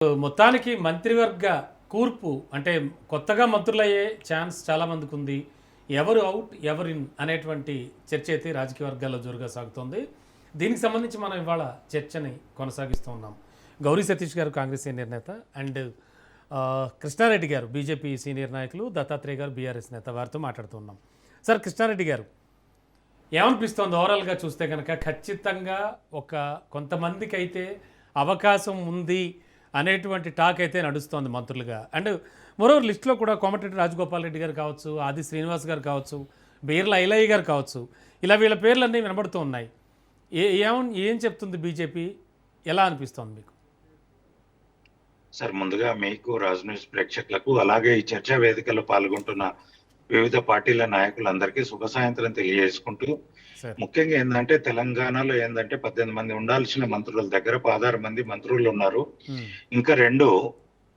మొత్తానికి మంత్రివర్గ కూర్పు అంటే కొత్తగా మంత్రులయ్యే ఛాన్స్ చాలా మందికి ఉంది. ఎవరు అవుట్ ఎవరు ఇన్ అనేటువంటి చర్చ అయితే రాజకీయ వర్గాల్లో జోరుగా సాగుతోంది. దీనికి సంబంధించి మనం ఇవాళ చర్చని కొనసాగిస్తూ ఉన్నాం. గౌరీ సతీష్ గారు కాంగ్రెస్ సీనియర్ నేత అండ్ కృష్ణారెడ్డి గారు బీజేపీ సీనియర్ నాయకులు, దత్తాత్రేయ గారు బీఆర్ఎస్ నేత, వారితో మాట్లాడుతున్నాం. సార్ కృష్ణారెడ్డి గారు, ఏమనిపిస్తోంది ఓవరాల్గా చూస్తే కనుక? ఖచ్చితంగా కొంతమందికి అయితే అవకాశం ఉంది అనేటువంటి టాక్ అయితే నడుస్తోంది మంత్రులుగా. అండ్ మరోవర్ లిస్టులో కూడా కోమటిరెడ్డి రాజగోపాల్ రెడ్డి గారు కావచ్చు, ఆది శ్రీనివాస్ గారు కావచ్చు, బీర్ల ఐలయ్య గారు కావచ్చు, ఇలా వీళ్ళ పేర్లన్నీ వినబడుతూ ఉన్నాయి. ఏం చెప్తుంది బీజేపీ? ఎలా అనిపిస్తోంది మీకు? సార్, ముందుగా మీకు, రాజ్ న్యూస్ ప్రేక్షకులకు, అలాగే ఈ చర్చా వేదికలో పాల్గొంటున్న వివిధ పార్టీల నాయకులందరికీ శుభ సాయంత్రం తెలియజేసుకుంటూ, ముఖ్యంగా ఏంటంటే తెలంగాణలో 18 మంది ఉండాల్సిన మంత్రుల దగ్గర 16 మంది మంత్రులు ఉన్నారు. ఇంకా 2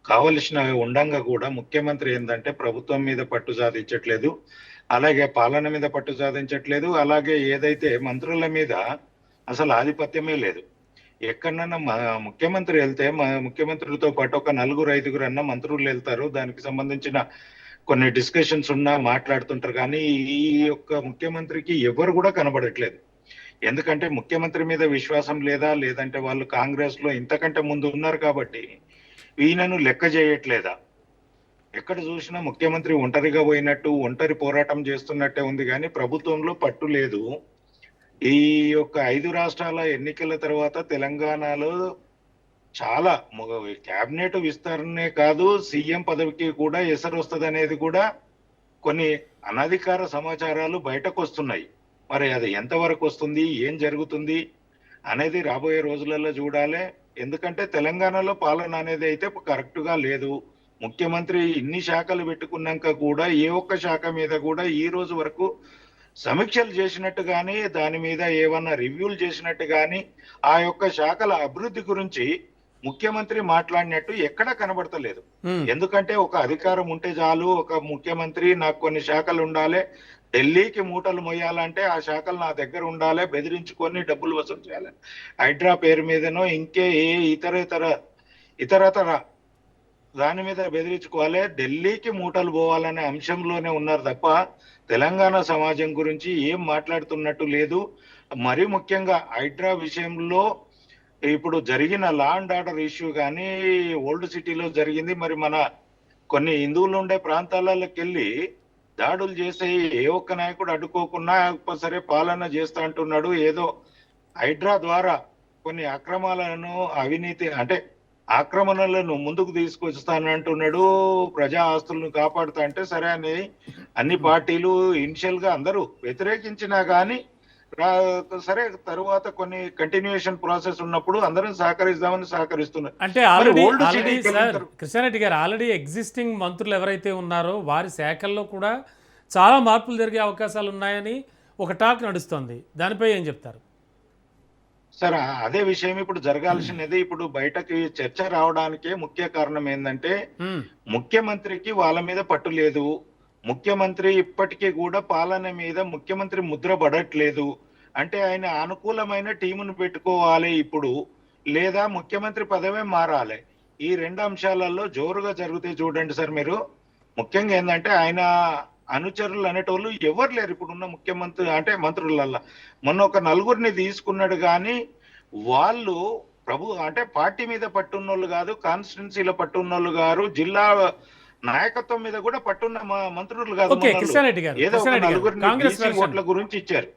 కావలసిన ఉండంగా కూడా ముఖ్యమంత్రి ప్రభుత్వం మీద పట్టు సాధించట్లేదు, అలాగే పాలన మీద పట్టు సాధించట్లేదు, అలాగే ఏదైతే మంత్రుల మీద అసలు ఆధిపత్యమే లేదు. ఎక్కడన్నా ముఖ్యమంత్రి వెళ్తే ముఖ్యమంత్రులతో పాటు ఒక 4-5 అన్న మంత్రులు వెళ్తారు, దానికి సంబంధించిన కొన్ని డిస్కషన్స్ ఉన్నా మాట్లాడుతుంటారు. కానీ ఈ యొక్క ముఖ్యమంత్రికి ఎవరు కూడా కనబడట్లేదు. ఎందుకంటే ముఖ్యమంత్రి మీద విశ్వాసం లేదా, లేదంటే వాళ్ళు కాంగ్రెస్ లో ఇంతకంటే ముందు ఉన్నారు కాబట్టి ఈయనను లెక్క చేయట్లేదా? ఎక్కడ చూసినా ముఖ్యమంత్రి ఒంటరిగా పోయినట్టు, ఒంటరి పోరాటం చేస్తున్నట్టే ఉంది, కానీ ప్రభుత్వంలో పట్టు లేదు. ఈ యొక్క 5 రాష్ట్రాల ఎన్నికల తర్వాత తెలంగాణలో చాలా క్యాబినెట్ విస్తరణే కాదు, సీఎం పదవికి కూడా ఎసరు వస్తుంది అనేది కూడా కొన్ని అనధికార సమాచారాలు బయటకు వస్తున్నాయి. మరి అది ఎంతవరకు వస్తుంది, ఏం జరుగుతుంది అనేది రాబోయే రోజులలో చూడాలి. ఎందుకంటే తెలంగాణలో పాలన అనేది అయితే కరెక్ట్ గా లేదు. ముఖ్యమంత్రి ఇన్ని శాఖలు పెట్టుకున్నాక కూడా ఏ ఒక్క శాఖ మీద కూడా ఈ రోజు వరకు సమీక్షలు చేసినట్టు కానీ, దాని మీద ఏమన్నా రివ్యూలు చేసినట్టు కానీ, ఆ యొక్క శాఖల అభివృద్ధి గురించి ముఖ్యమంత్రి మాట్లాడినట్టు ఎక్కడా కనబడతలేదు. ఎందుకంటే ఒక అధికారం ఉంటే చాలు, ఒక ముఖ్యమంత్రి నాకు కొన్ని శాఖలు ఉండాలి, ఢిల్లీకి మూటలు మొయ్యాలంటే ఆ శాఖలు నా దగ్గర ఉండాలి, బెదిరించుకొని డబ్బులు వసూలు చేయాలి, హైడ్రా పేరు మీదనో ఇంకే ఏ ఇతరతర దాని మీద బెదిరించుకోవాలి, ఢిల్లీకి మూటలు పోవాలనే అంశంలోనే ఉన్నారు తప్ప తెలంగాణ సమాజం గురించి ఏం మాట్లాడుతున్నట్టు లేదు. మరీ ముఖ్యంగా హైడ్రా విషయంలో ఇప్పుడు జరిగిన లా అండ్ ఆర్డర్ ఇష్యూ కానీ ఓల్డ్ సిటీలో జరిగింది. మరి మన కొన్ని హిందువులు ఉండే ప్రాంతాలకి వెళ్ళి దాడులు చేసే ఏ ఒక్క నాయకుడు అడ్డుకోకుండా సరే పాలన చేస్తా అంటున్నాడు. ఏదో హైడ్రా ద్వారా కొన్ని అక్రమాలను, అవినీతి అంటే ఆక్రమణలను ముందుకు తీసుకొస్తానంటున్నాడు, ప్రజా ఆస్తులను కాపాడుతా అంటే సరే అని అన్ని పార్టీలు ఇనిషియల్ గా అందరూ వ్యతిరేకించినా కానీ సరే తరువాత కొన్ని కంటిన్యూయేషన్ ప్రాసెస్ ఉన్నప్పుడు అందరం సహకరిస్తామని సహకరిస్తున్నారు. అంటే కృష్ణారెడ్డి గారు ఆల్రెడీ ఎగ్జిస్టింగ్ మంత్రులు ఎవరైతే ఉన్నారో వారి శాఖల్లో కూడా చాలా మార్పులు జరిగే అవకాశాలు ఉన్నాయని ఒక టాక్ నడుస్తోంది. దానిపై ఏం చెప్తారు? సార్, అదే విషయం ఇప్పుడు జరగాల్సినది. ఇప్పుడు బయటకి చర్చ రావడానికే ముఖ్య కారణం ఏంటంటే ముఖ్యమంత్రికి వాళ్ళ మీద పట్టు లేదు. ముఖ్యమంత్రి ఇప్పటికీ కూడా పాలన మీద ముఖ్యమంత్రి ముద్ర పడట్లేదు. అంటే ఆయన అనుకూలమైన టీమును పెట్టుకోవాలి ఇప్పుడు, లేదా ముఖ్యమంత్రి పదవే మారాలి. ఈ 2 అంశాలలో జోరుగా జరిగితే చూడండి సార్ మీరు. ముఖ్యంగా ఏంటంటే ఆయన అనుచరులు అనేటోళ్ళు ఎవరు లేరు ఇప్పుడున్న ముఖ్యమంత్రి అంటే మంత్రులల్లా. మొన్న ఒక 4 తీసుకున్నాడు, కానీ వాళ్ళు అంటే పార్టీ మీద పట్టున్నోళ్ళు కాదు, కాన్స్టిట్యున్సీలో పట్టున్నోళ్ళు గారు, జిల్లా నాయకత్వం మీద కూడా పట్టున్న మంత్రులు కాదు. ఏదో 4 ఓట్ల గురించి ఇచ్చారు.